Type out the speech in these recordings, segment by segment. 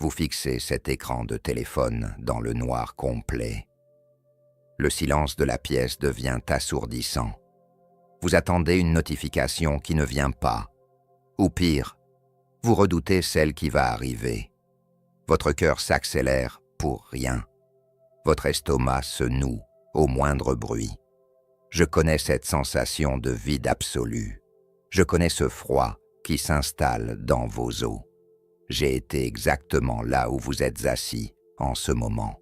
Vous fixez cet écran de téléphone dans le noir complet. Le silence de la pièce devient assourdissant. Vous attendez une notification qui ne vient pas. Ou pire, vous redoutez celle qui va arriver. Votre cœur s'accélère pour rien. Votre estomac se noue au moindre bruit. Je connais cette sensation de vide absolu. Je connais ce froid qui s'installe dans vos os. J'ai été exactement là où vous êtes assis en ce moment.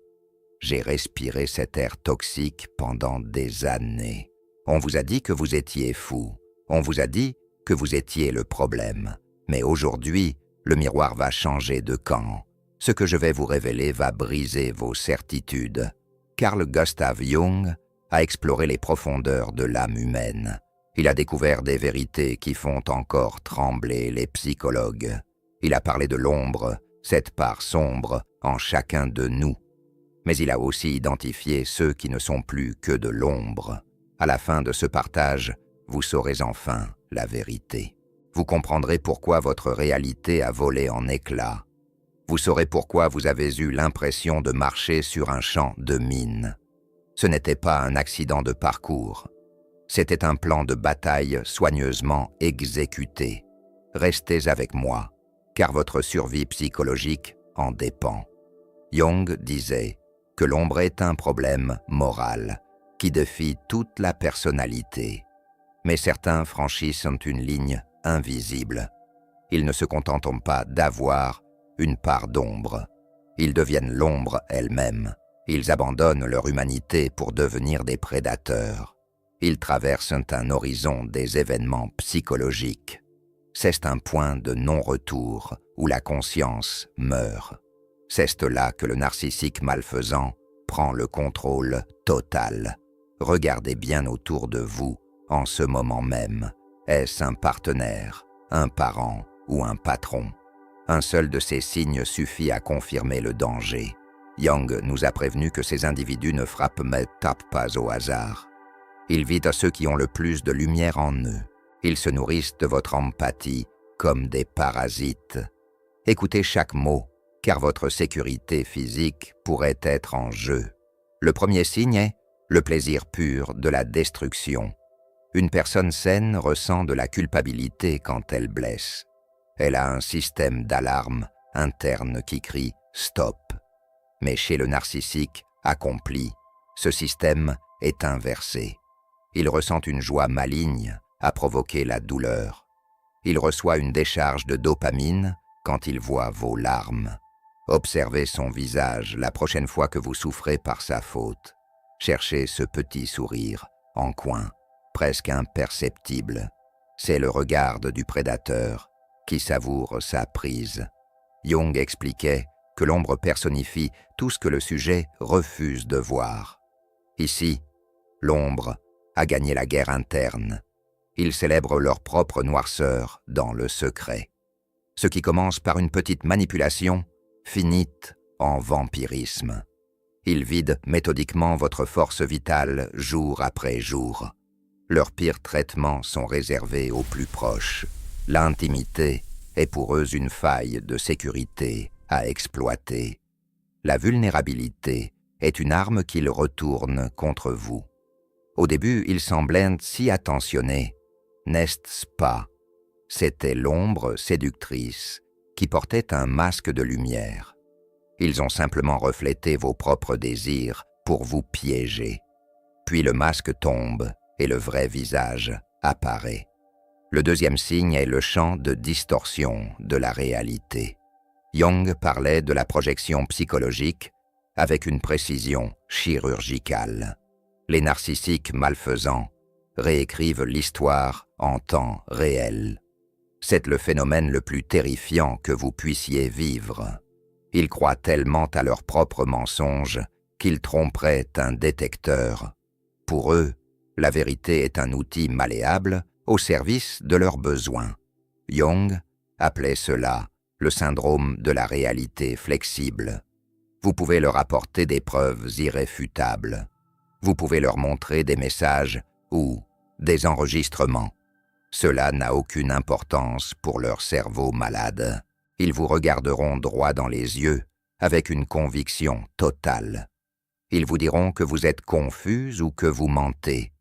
J'ai respiré cet air toxique pendant des années. On vous a dit que vous étiez fou. On vous a dit que vous étiez le problème. Mais aujourd'hui, le miroir va changer de camp. Ce que je vais vous révéler va briser vos certitudes. Carl Gustav Jung a exploré les profondeurs de l'âme humaine. Il a découvert des vérités qui font encore trembler les psychologues. Il a parlé de l'ombre, cette part sombre en chacun de nous. Mais il a aussi identifié ceux qui ne sont plus que de l'ombre. À la fin de ce partage, vous saurez enfin la vérité. Vous comprendrez pourquoi votre réalité a volé en éclats. Vous saurez pourquoi vous avez eu l'impression de marcher sur un champ de mines. Ce n'était pas un accident de parcours. C'était un plan de bataille soigneusement exécuté. Restez avec moi, car votre survie psychologique en dépend. Jung disait que l'ombre est un problème moral qui défie toute la personnalité. Mais certains franchissent une ligne invisible. Ils ne se contentent pas d'avoir une part d'ombre. Ils deviennent l'ombre elle-même. Ils abandonnent leur humanité pour devenir des prédateurs. Ils traversent un horizon des événements psychologiques. C'est un point de non-retour où la conscience meurt. C'est là que le narcissique malfaisant prend le contrôle total. Regardez bien autour de vous en ce moment même. Est-ce un partenaire, un parent ou un patron? Un seul de ces signes suffit à confirmer le danger. Jung nous a prévenu que ces individus ne tapent pas au hasard. Ils vident ceux qui ont le plus de lumière en eux. Ils se nourrissent de votre empathie comme des parasites. Écoutez chaque mot, car votre sécurité physique pourrait être en jeu. Le premier signe est le plaisir pur de la destruction. Une personne saine ressent de la culpabilité quand elle blesse. Elle a un système d'alarme interne qui crie « stop ». Mais chez le narcissique accompli, ce système est inversé. Il ressent une joie maligne à provoquer la douleur. Il reçoit une décharge de dopamine quand il voit vos larmes. Observez son visage la prochaine fois que vous souffrez par sa faute. Cherchez ce petit sourire en coin, presque imperceptible. C'est le regard du prédateur qui savoure sa prise. Jung expliquait que l'ombre personnifie tout ce que le sujet refuse de voir. Ici, l'ombre a gagné la guerre interne. Ils célèbrent leur propre noirceur dans le secret. Ce qui commence par une petite manipulation finit en vampirisme. Ils vident méthodiquement votre force vitale jour après jour. Leurs pires traitements sont réservés aux plus proches. L'intimité est pour eux une faille de sécurité à exploiter. La vulnérabilité est une arme qu'ils retournent contre vous. Au début, ils semblaient si attentionnés. N'est-ce pas? C'était l'ombre séductrice qui portait un masque de lumière. Ils ont simplement reflété vos propres désirs pour vous piéger. Puis le masque tombe et le vrai visage apparaît. Le deuxième signe est le champ de distorsion de la réalité. Jung parlait de la projection psychologique avec une précision chirurgicale. Les narcissiques malfaisants réécrivent l'histoire en temps réel. C'est le phénomène le plus terrifiant que vous puissiez vivre. Ils croient tellement à leurs propres mensonges qu'ils tromperaient un détecteur. Pour eux, la vérité est un outil malléable au service de leurs besoins. Jung appelait cela le syndrome de la réalité flexible. Vous pouvez leur apporter des preuves irréfutables. Vous pouvez leur montrer des messages ou des enregistrements. Cela n'a aucune importance pour leur cerveau malade. Ils vous regarderont droit dans les yeux avec une conviction totale. Ils vous diront que vous êtes confuse ou que vous mentez.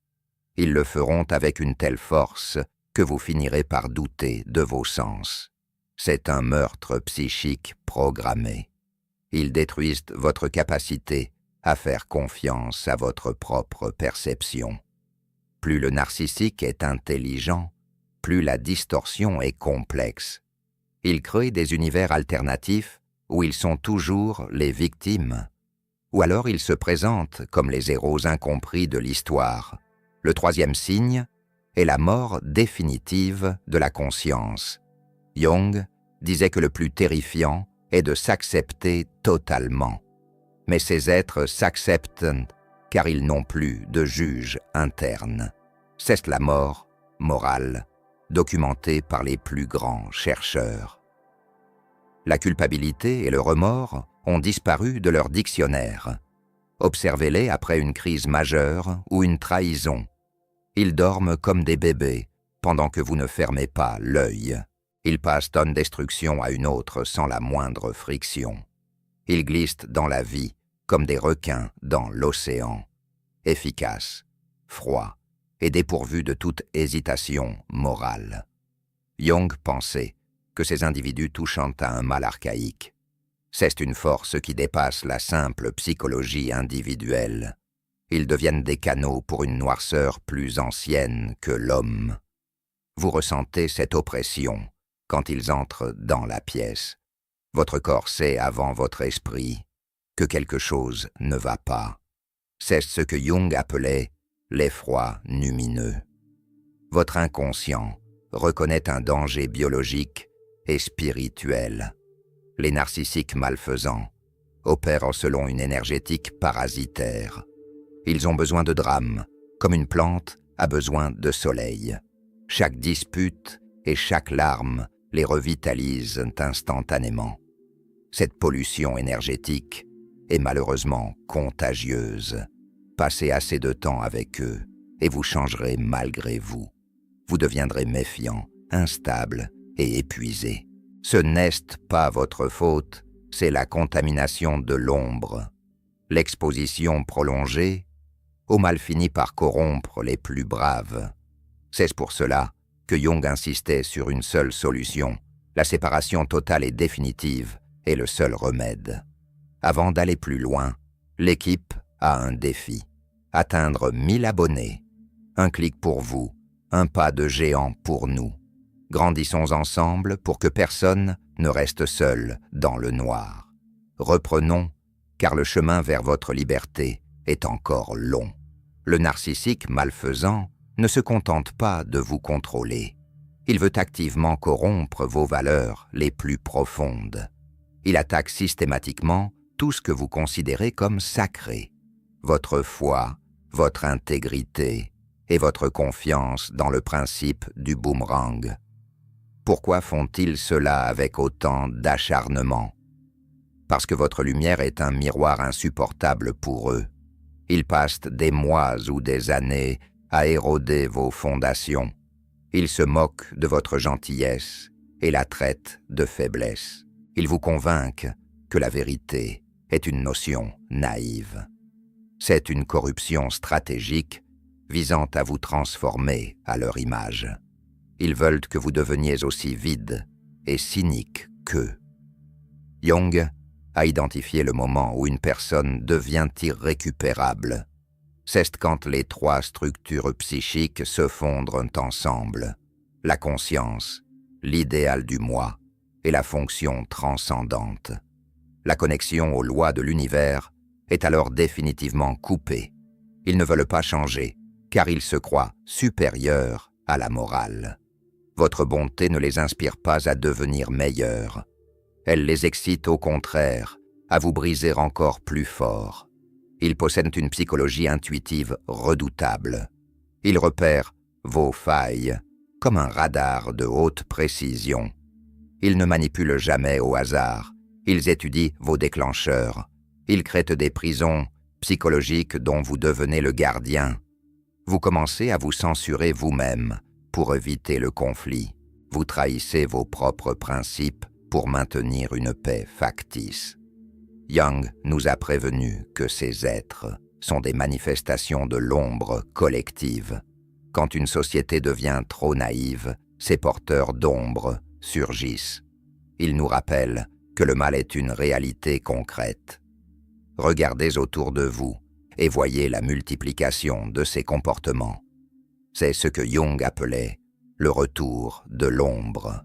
Ils le feront avec une telle force que vous finirez par douter de vos sens. C'est un meurtre psychique programmé. Ils détruisent votre capacité à faire confiance à votre propre perception. Plus le narcissique est intelligent, plus la distorsion est complexe. Il crée des univers alternatifs où ils sont toujours les victimes. Ou alors ils se présentent comme les héros incompris de l'histoire. Le troisième signe est la mort définitive de la conscience. Jung disait que le plus terrifiant est de s'accepter totalement. Mais ces êtres s'acceptent car ils n'ont plus de juge interne. C'est la mort morale, documentée par les plus grands chercheurs. La culpabilité et le remords ont disparu de leur dictionnaire. Observez-les après une crise majeure ou une trahison. Ils dorment comme des bébés pendant que vous ne fermez pas l'œil. Ils passent d'une destruction à une autre sans la moindre friction. Ils glissent dans la vie comme des requins dans l'océan, efficaces, froids et dépourvus de toute hésitation morale. Jung pensait que ces individus touchant à un mal archaïque. C'est une force qui dépasse la simple psychologie individuelle. Ils deviennent des canaux pour une noirceur plus ancienne que l'homme. Vous ressentez cette oppression quand ils entrent dans la pièce. Votre corps sait avant votre esprit que quelque chose ne va pas. C'est ce que Jung appelait l'effroi numineux. Votre inconscient reconnaît un danger biologique et spirituel. Les narcissiques malfaisants opèrent selon une énergétique parasitaire. Ils ont besoin de drame, comme une plante a besoin de soleil. Chaque dispute et chaque larme les revitalisent instantanément. Cette pollution énergétique est malheureusement contagieuse. Passez assez de temps avec eux et vous changerez malgré vous. Vous deviendrez méfiant, instable et épuisé. Ce n'est pas votre faute, c'est la contamination de l'ombre. L'exposition prolongée au mal finit par corrompre les plus braves. C'est pour cela que Jung insistait sur une seule solution. La séparation totale et définitive est le seul remède. Avant d'aller plus loin, l'équipe a un défi. Atteindre 1000 abonnés. Un clic pour vous, un pas de géant pour nous. Grandissons ensemble pour que personne ne reste seul dans le noir. Reprenons, car le chemin vers votre liberté est encore long. Le narcissique malfaisant ne se contente pas de vous contrôler. Il veut activement corrompre vos valeurs les plus profondes. Il attaque systématiquement tout ce que vous considérez comme sacré. Votre foi, votre intégrité et votre confiance dans le principe du boomerang. Pourquoi font-ils cela avec autant d'acharnement? Parce que votre lumière est un miroir insupportable pour eux. Ils passent des mois ou des années à éroder vos fondations. Ils se moquent de votre gentillesse et la traitent de faiblesse. Ils vous convainquent que la vérité est une notion naïve. C'est une corruption stratégique visant à vous transformer à leur image. Ils veulent que vous deveniez aussi vide et cynique qu'eux. Jung a identifié le moment où une personne devient irrécupérable. C'est quand les trois structures psychiques se fondent ensemble. La conscience, l'idéal du moi et la fonction transcendante. La connexion aux lois de l'univers est alors définitivement coupée. Ils ne veulent pas changer, car ils se croient supérieurs à la morale. Votre bonté ne les inspire pas à devenir meilleurs. Elle les excite au contraire à vous briser encore plus fort. Ils possèdent une psychologie intuitive redoutable. Ils repèrent vos failles comme un radar de haute précision. Ils ne manipulent jamais au hasard. Ils étudient vos déclencheurs. Ils créent des prisons psychologiques dont vous devenez le gardien. Vous commencez à vous censurer vous-même pour éviter le conflit. Vous trahissez vos propres principes pour maintenir une paix factice. Jung nous a prévenu que ces êtres sont des manifestations de l'ombre collective. Quand une société devient trop naïve, ces porteurs d'ombre surgissent. Il nous rappelle que le mal est une réalité concrète. Regardez autour de vous et voyez la multiplication de ces comportements. C'est ce que Jung appelait le retour de l'ombre,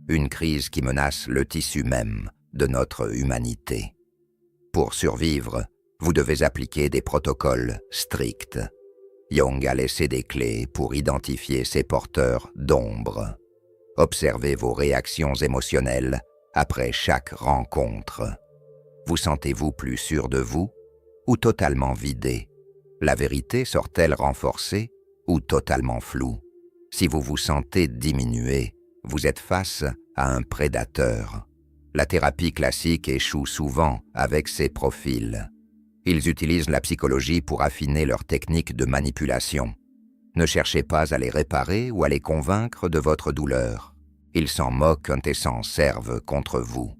une crise qui menace le tissu même de notre humanité. Pour survivre, vous devez appliquer des protocoles stricts. Jung a laissé des clés pour identifier ces porteurs d'ombre. Observez vos réactions émotionnelles après chaque rencontre. Vous sentez-vous plus sûr de vous ou totalement vidé? La vérité sort-elle renforcée ou totalement floue? Si vous vous sentez diminué, vous êtes face à un prédateur. La thérapie classique échoue souvent avec ces profils. Ils utilisent la psychologie pour affiner leurs techniques de manipulation. Ne cherchez pas à les réparer ou à les convaincre de votre douleur. Ils s'en moquent et s'en servent contre vous.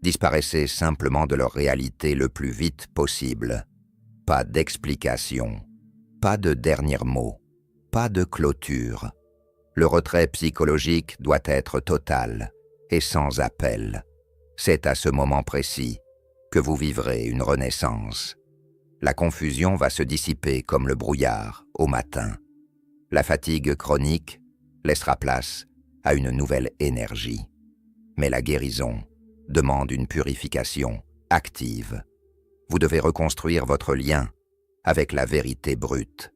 Disparaissez simplement de leur réalité le plus vite possible. Pas d'explication, pas de dernier mot, pas de clôture. Le retrait psychologique doit être total et sans appel. C'est à ce moment précis que vous vivrez une renaissance. La confusion va se dissiper comme le brouillard au matin. La fatigue chronique laissera place à une nouvelle énergie. Mais la guérison demande une purification active. Vous devez reconstruire votre lien avec la vérité brute.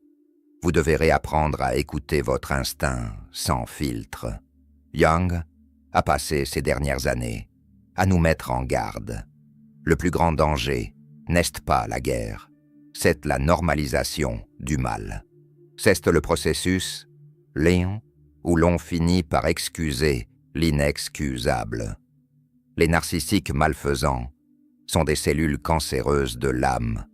Vous devez réapprendre à écouter votre instinct sans filtre. Jung a passé ces dernières années à nous mettre en garde. Le plus grand danger n'est pas la guerre, c'est la normalisation du mal. C'est le processus lent où l'on finit par excuser l'inexcusable. Les narcissiques malfaisants sont des cellules cancéreuses de l'âme.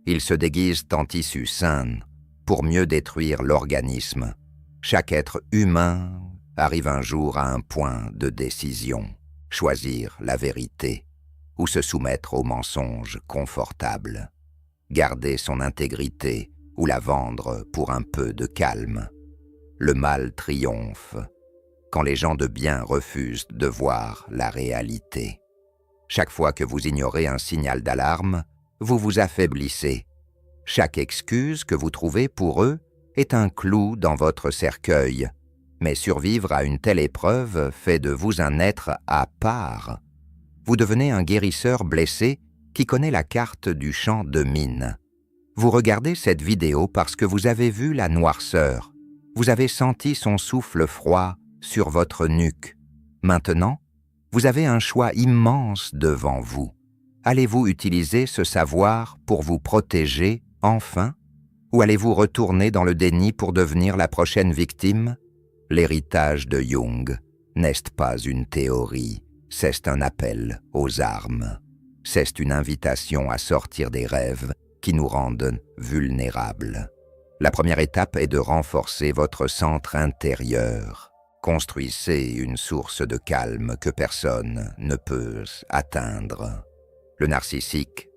Ils se déguisent en tissu sain pour mieux détruire l'organisme. Chaque être humain arrive un jour à un point de décision, choisir la vérité ou se soumettre au mensonge confortable, garder son intégrité ou la vendre pour un peu de calme. Le mal triomphe quand les gens de bien refusent de voir la réalité. Chaque fois que vous ignorez un signal d'alarme, vous vous affaiblissez. Chaque excuse que vous trouvez pour eux est un clou dans votre cercueil, mais survivre à une telle épreuve fait de vous un être à part. Vous devenez un guérisseur blessé qui connaît la carte du champ de mine. Vous regardez cette vidéo parce que vous avez vu la noirceur. Vous avez senti son souffle froid sur votre nuque. Maintenant, vous avez un choix immense devant vous. Allez-vous utiliser ce savoir pour vous protéger, enfin? Ou allez-vous retourner dans le déni pour devenir la prochaine victime? L'héritage de Jung n'est pas une théorie, c'est un appel aux armes. C'est une invitation à sortir des rêves qui nous rendent vulnérables. La première étape est de renforcer votre centre intérieur. Construisez une source de calme que personne ne peut atteindre. Le narcissique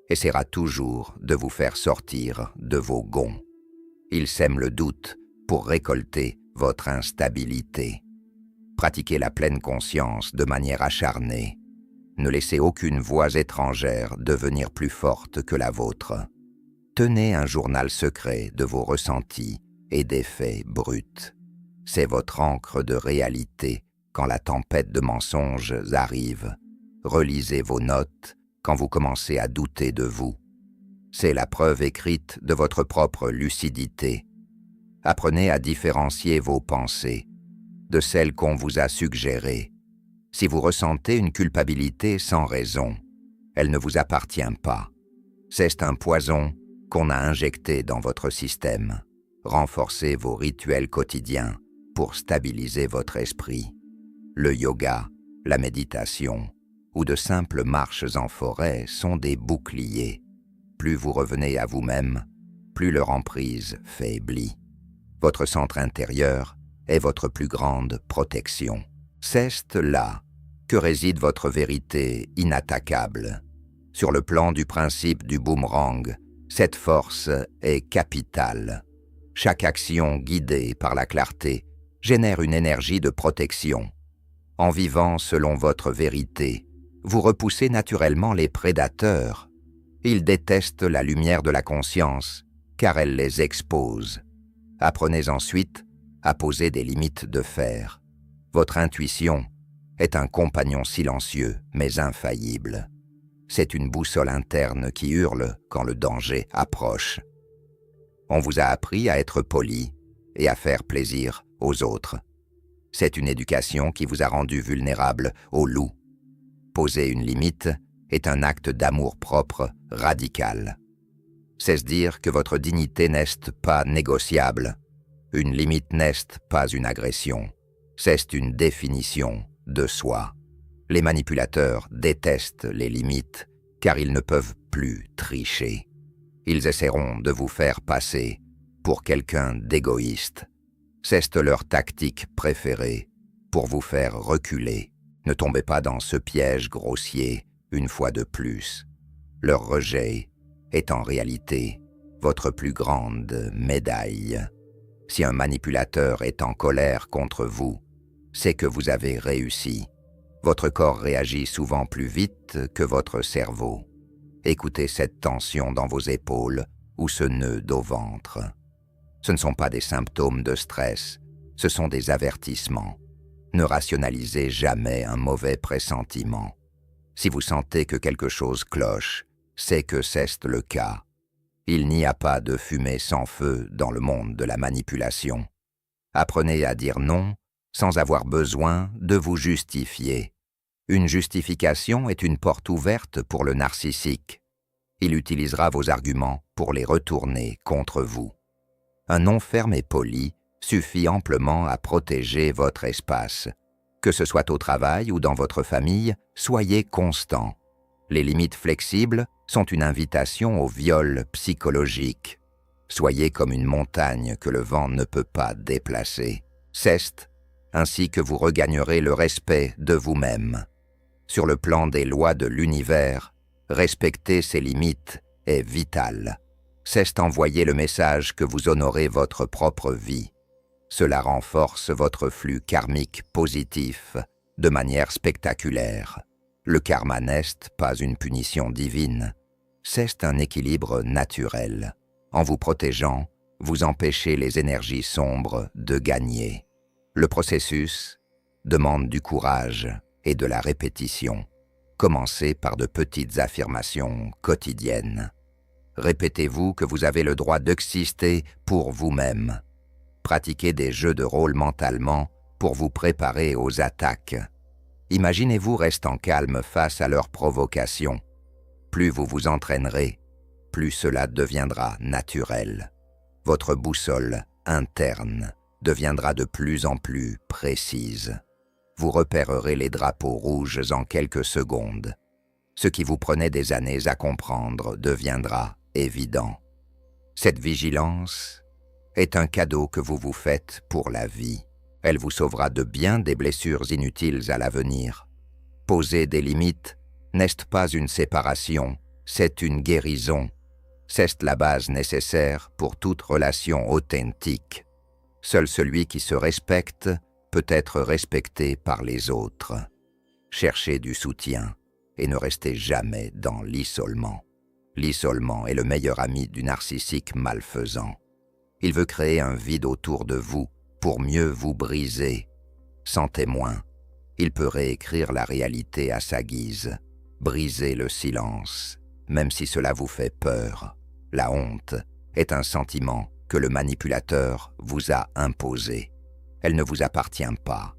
essaiera toujours de vous faire sortir de vos gonds. Il sème le doute pour récolter votre instabilité. Pratiquez la pleine conscience de manière acharnée. Ne laissez aucune voix étrangère devenir plus forte que la vôtre. Tenez un journal secret de vos ressentis et des faits bruts. C'est votre encre de réalité quand la tempête de mensonges arrive. Relisez vos notes quand vous commencez à douter de vous. C'est la preuve écrite de votre propre lucidité. Apprenez à différencier vos pensées de celles qu'on vous a suggérées. Si vous ressentez une culpabilité sans raison, elle ne vous appartient pas. C'est un poison qu'on a injecté dans votre système. Renforcez vos rituels quotidiens pour stabiliser votre esprit. Le yoga, la méditation ou de simples marches en forêt sont des boucliers. Plus vous revenez à vous-même, plus leur emprise faiblit. Votre centre intérieur est votre plus grande protection. C'est là que réside votre vérité inattaquable. Sur le plan du principe du boomerang, cette force est capitale. Chaque action guidée par la clarté génère une énergie de protection. En vivant selon votre vérité, vous repoussez naturellement les prédateurs. Ils détestent la lumière de la conscience, car elle les expose. Apprenez ensuite à poser des limites de fer. Votre intuition est un compagnon silencieux, mais infaillible. C'est une boussole interne qui hurle quand le danger approche. On vous a appris à être poli et à faire plaisir aux autres. C'est une éducation qui vous a rendu vulnérable au loup. Poser une limite est un acte d'amour-propre radical. C'est se dire que votre dignité n'est pas négociable. Une limite n'est pas une agression. C'est une définition de soi. Les manipulateurs détestent les limites car ils ne peuvent plus tricher. Ils essaieront de vous faire passer pour quelqu'un d'égoïste. C'est leur tactique préférée pour vous faire reculer. Ne tombez pas dans ce piège grossier une fois de plus. Leur rejet est en réalité votre plus grande médaille. Si un manipulateur est en colère contre vous, c'est que vous avez réussi. Votre corps réagit souvent plus vite que votre cerveau. Écoutez cette tension dans vos épaules ou ce nœud au ventre. Ce ne sont pas des symptômes de stress, ce sont des avertissements. Ne rationalisez jamais un mauvais pressentiment. Si vous sentez que quelque chose cloche, c'est que c'est le cas. Il n'y a pas de fumée sans feu dans le monde de la manipulation. Apprenez à dire non sans avoir besoin de vous justifier. Une justification est une porte ouverte pour le narcissique. Il utilisera vos arguments pour les retourner contre vous. Un non ferme et poli suffit amplement à protéger votre espace. Que ce soit au travail ou dans votre famille, soyez constant. Les limites flexibles sont une invitation au viol psychologique. Soyez comme une montagne que le vent ne peut pas déplacer. C'est ainsi que vous regagnerez le respect de vous-même. Sur le plan des lois de l'univers, respecter ses limites est vital. C'est envoyer le message que vous honorez votre propre vie. Cela renforce votre flux karmique positif de manière spectaculaire. Le karma n'est pas une punition divine, c'est un équilibre naturel. En vous protégeant, vous empêchez les énergies sombres de gagner. Le processus demande du courage et de la répétition. Commencez par de petites affirmations quotidiennes. Répétez-vous que vous avez le droit d'exister pour vous-même. Pratiquez des jeux de rôle mentalement pour vous préparer aux attaques. Imaginez-vous restant calme face à leurs provocations. Plus vous vous entraînerez, plus cela deviendra naturel. Votre boussole interne deviendra de plus en plus précise. Vous repérerez les drapeaux rouges en quelques secondes. Ce qui vous prenait des années à comprendre deviendra évident. Cette vigilance est un cadeau que vous vous faites pour la vie. Elle vous sauvera de bien des blessures inutiles à l'avenir. Poser des limites n'est pas une séparation, c'est une guérison. C'est la base nécessaire pour toute relation authentique. Seul celui qui se respecte peut être respecté par les autres. Cherchez du soutien et ne restez jamais dans l'isolement. L'isolement est le meilleur ami du narcissique malfaisant. Il veut créer un vide autour de vous pour mieux vous briser. Sans témoin, il peut réécrire la réalité à sa guise, briser le silence, même si cela vous fait peur. La honte est un sentiment que le manipulateur vous a imposé. Elle ne vous appartient pas.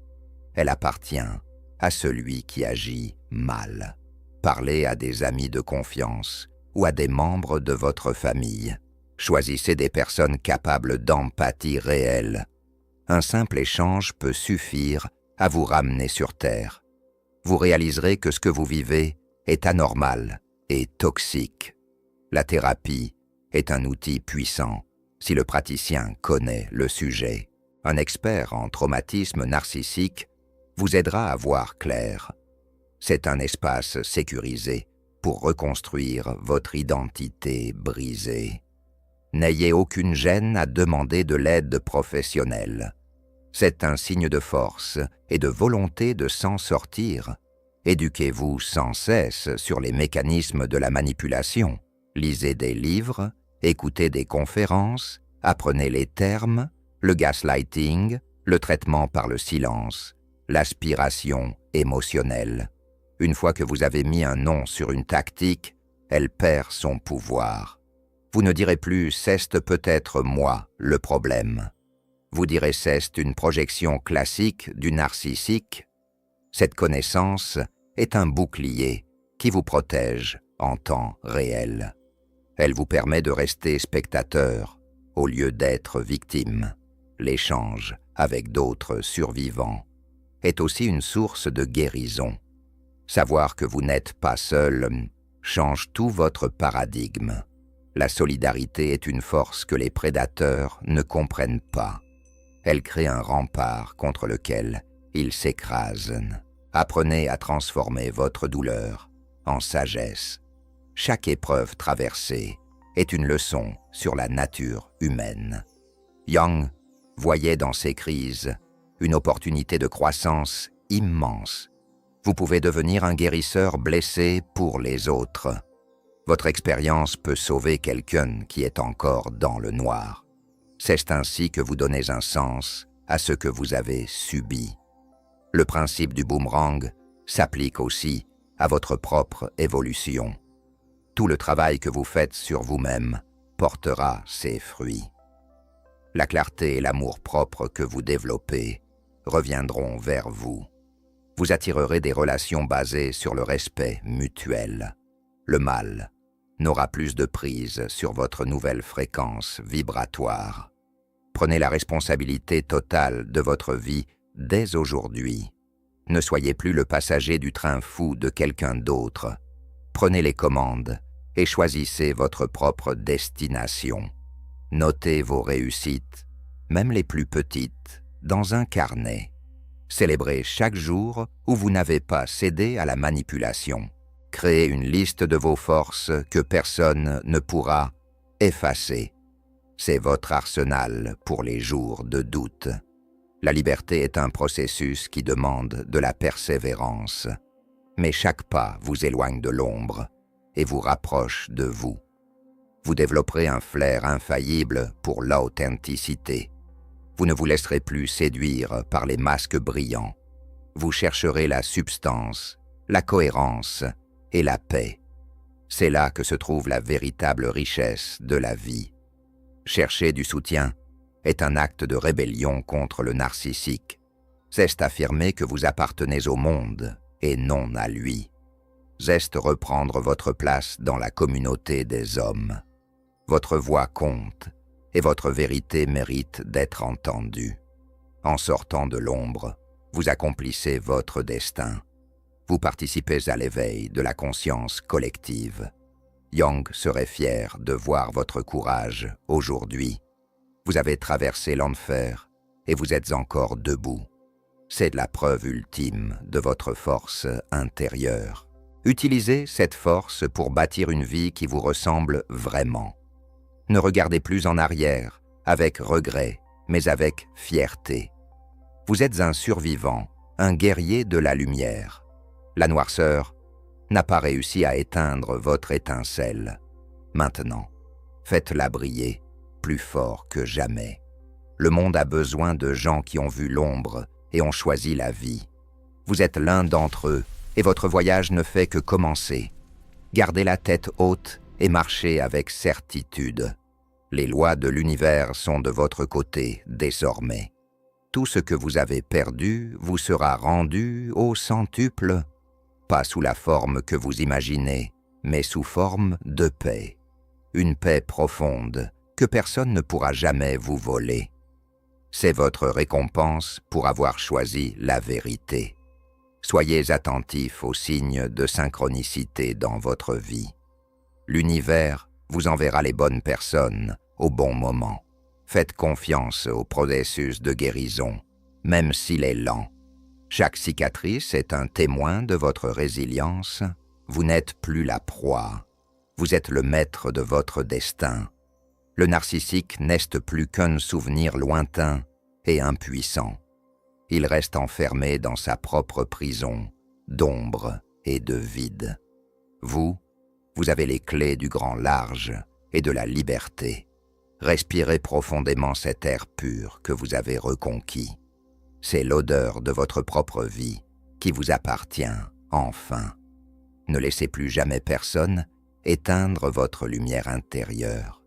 Elle appartient à celui qui agit mal. Parlez à des amis de confiance ou à des membres de votre famille. Choisissez des personnes capables d'empathie réelle. Un simple échange peut suffire à vous ramener sur terre. Vous réaliserez que ce que vous vivez est anormal et toxique. La thérapie est un outil puissant si le praticien connaît le sujet. Un expert en traumatisme narcissique vous aidera à voir clair. C'est un espace sécurisé pour reconstruire votre identité brisée. N'ayez aucune gêne à demander de l'aide professionnelle. C'est un signe de force et de volonté de s'en sortir. Éduquez-vous sans cesse sur les mécanismes de la manipulation. Lisez des livres, écoutez des conférences, apprenez les termes, le gaslighting, le traitement par le silence, l'aspiration émotionnelle. Une fois que vous avez mis un nom sur une tactique, elle perd son pouvoir. Vous ne direz plus « c'est peut-être moi le problème ». Vous direz « c'est une projection classique du narcissique ». Cette connaissance est un bouclier qui vous protège en temps réel. Elle vous permet de rester spectateur au lieu d'être victime. L'échange avec d'autres survivants est aussi une source de guérison. Savoir que vous n'êtes pas seul change tout votre paradigme. La solidarité est une force que les prédateurs ne comprennent pas. Elle crée un rempart contre lequel ils s'écrasent. Apprenez à transformer votre douleur en sagesse. Chaque épreuve traversée est une leçon sur la nature humaine. Jung voyait dans ces crises une opportunité de croissance immense. Vous pouvez devenir un guérisseur blessé pour les autres. Votre expérience peut sauver quelqu'un qui est encore dans le noir. C'est ainsi que vous donnez un sens à ce que vous avez subi. Le principe du boomerang s'applique aussi à votre propre évolution. Tout le travail que vous faites sur vous-même portera ses fruits. La clarté et l'amour-propre que vous développez reviendront vers vous. Vous attirerez des relations basées sur le respect mutuel. Le mal n'aura plus de prise sur votre nouvelle fréquence vibratoire. Prenez la responsabilité totale de votre vie dès aujourd'hui. Ne soyez plus le passager du train fou de quelqu'un d'autre. Prenez les commandes et choisissez votre propre destination. Notez vos réussites, même les plus petites, dans un carnet. Célébrez chaque jour où vous n'avez pas cédé à la manipulation. Créez une liste de vos forces que personne ne pourra effacer. C'est votre arsenal pour les jours de doute. La liberté est un processus qui demande de la persévérance. Mais chaque pas vous éloigne de l'ombre et vous rapproche de vous. Vous développerez un flair infaillible pour l'authenticité. Vous ne vous laisserez plus séduire par les masques brillants. Vous chercherez la substance, la cohérence et la paix. C'est là que se trouve la véritable richesse de la vie. Chercher du soutien est un acte de rébellion contre le narcissique. C'est affirmer que vous appartenez au monde et non à lui. C'est reprendre votre place dans la communauté des hommes. Votre voix compte et votre vérité mérite d'être entendue. En sortant de l'ombre, vous accomplissez votre destin. Vous participez à l'éveil de la conscience collective. Jung serait fier de voir votre courage aujourd'hui. Vous avez traversé l'enfer et vous êtes encore debout. C'est la preuve ultime de votre force intérieure. Utilisez cette force pour bâtir une vie qui vous ressemble vraiment. Ne regardez plus en arrière, avec regret, mais avec fierté. Vous êtes un survivant, un guerrier de la lumière. La noirceur n'a pas réussi à éteindre votre étincelle. Maintenant, faites-la briller plus fort que jamais. Le monde a besoin de gens qui ont vu l'ombre et ont choisi la vie. Vous êtes l'un d'entre eux et votre voyage ne fait que commencer. Gardez la tête haute et marchez avec certitude. Les lois de l'univers sont de votre côté désormais. Tout ce que vous avez perdu vous sera rendu au centuple, pas sous la forme que vous imaginez, mais sous forme de paix. Une paix profonde que personne ne pourra jamais vous voler. C'est votre récompense pour avoir choisi la vérité. Soyez attentifs aux signes de synchronicité dans votre vie. L'univers vous enverra les bonnes personnes au bon moment. Faites confiance au processus de guérison, même s'il est lent. Chaque cicatrice est un témoin de votre résilience. Vous n'êtes plus la proie. Vous êtes le maître de votre destin. Le narcissique n'est plus qu'un souvenir lointain et impuissant. Il reste enfermé dans sa propre prison d'ombre et de vide. Vous avez les clés du grand large et de la liberté. Respirez profondément cet air pur que vous avez reconquis. C'est l'odeur de votre propre vie qui vous appartient, enfin. Ne laissez plus jamais personne éteindre votre lumière intérieure.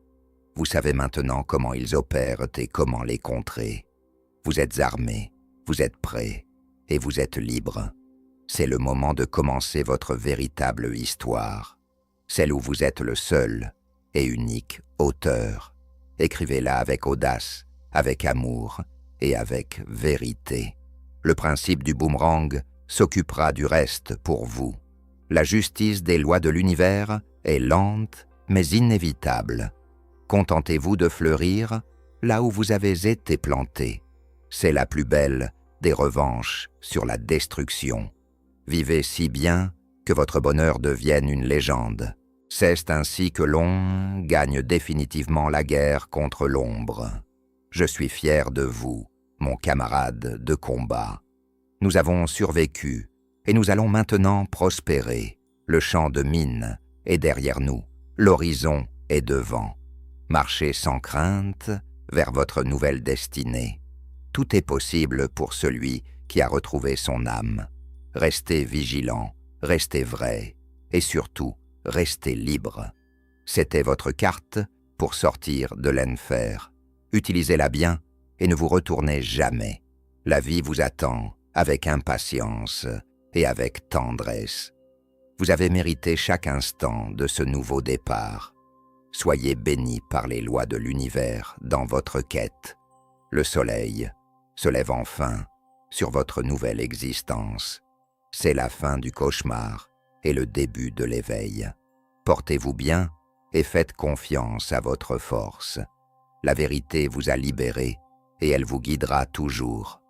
Vous savez maintenant comment ils opèrent et comment les contrer. Vous êtes armé, vous êtes prêt et vous êtes libre. C'est le moment de commencer votre véritable histoire, celle où vous êtes le seul et unique auteur. Écrivez-la avec audace, avec amour et avec vérité. Le principe du boomerang s'occupera du reste pour vous. La justice des lois de l'univers est lente mais inévitable. Contentez-vous de fleurir là où vous avez été planté. C'est la plus belle des revanches sur la destruction. Vivez si bien que votre bonheur devienne une légende. C'est ainsi que l'on gagne définitivement la guerre contre l'ombre. Je suis fier de vous, mon camarade de combat. Nous avons survécu et nous allons maintenant prospérer. Le champ de mine est derrière nous, l'horizon est devant. Marchez sans crainte vers votre nouvelle destinée. Tout est possible pour celui qui a retrouvé son âme. Restez vigilant, restez vrai et surtout, restez libre. C'était votre carte pour sortir de l'enfer. Utilisez-la bien et ne vous retournez jamais. La vie vous attend avec impatience et avec tendresse. Vous avez mérité chaque instant de ce nouveau départ. Soyez bénis par les lois de l'univers dans votre quête. Le soleil se lève enfin sur votre nouvelle existence. C'est la fin du cauchemar et le début de l'éveil. Portez-vous bien et faites confiance à votre force. La vérité vous a libéré et elle vous guidera toujours.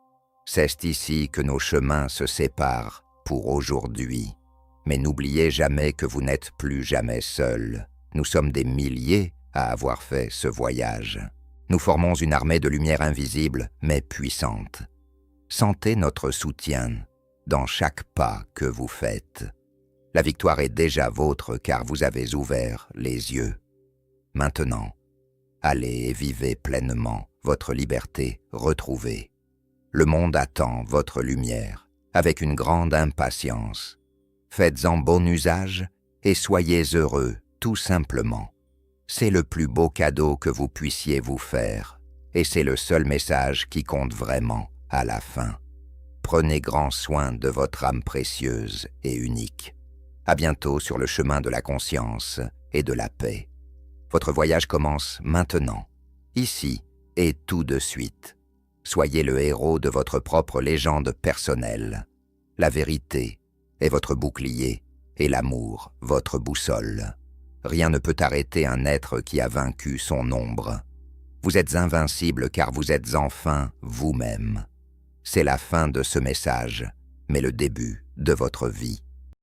C'est ici que nos chemins se séparent pour aujourd'hui. Mais n'oubliez jamais que vous n'êtes plus jamais seul. Nous sommes des milliers à avoir fait ce voyage. Nous formons une armée de lumière invisible mais puissante. Sentez notre soutien dans chaque pas que vous faites. La victoire est déjà vôtre car vous avez ouvert les yeux. Maintenant, allez et vivez pleinement votre liberté retrouvée. Le monde attend votre lumière avec une grande impatience. Faites-en bon usage et soyez heureux tout simplement. C'est le plus beau cadeau que vous puissiez vous faire et c'est le seul message qui compte vraiment à la fin. Prenez grand soin de votre âme précieuse et unique. À bientôt sur le chemin de la conscience et de la paix. Votre voyage commence maintenant, ici et tout de suite. Soyez le héros de votre propre légende personnelle. La vérité est votre bouclier et l'amour votre boussole. Rien ne peut arrêter un être qui a vaincu son ombre. Vous êtes invincible car vous êtes enfin vous-même. C'est la fin de ce message, mais le début de votre vie.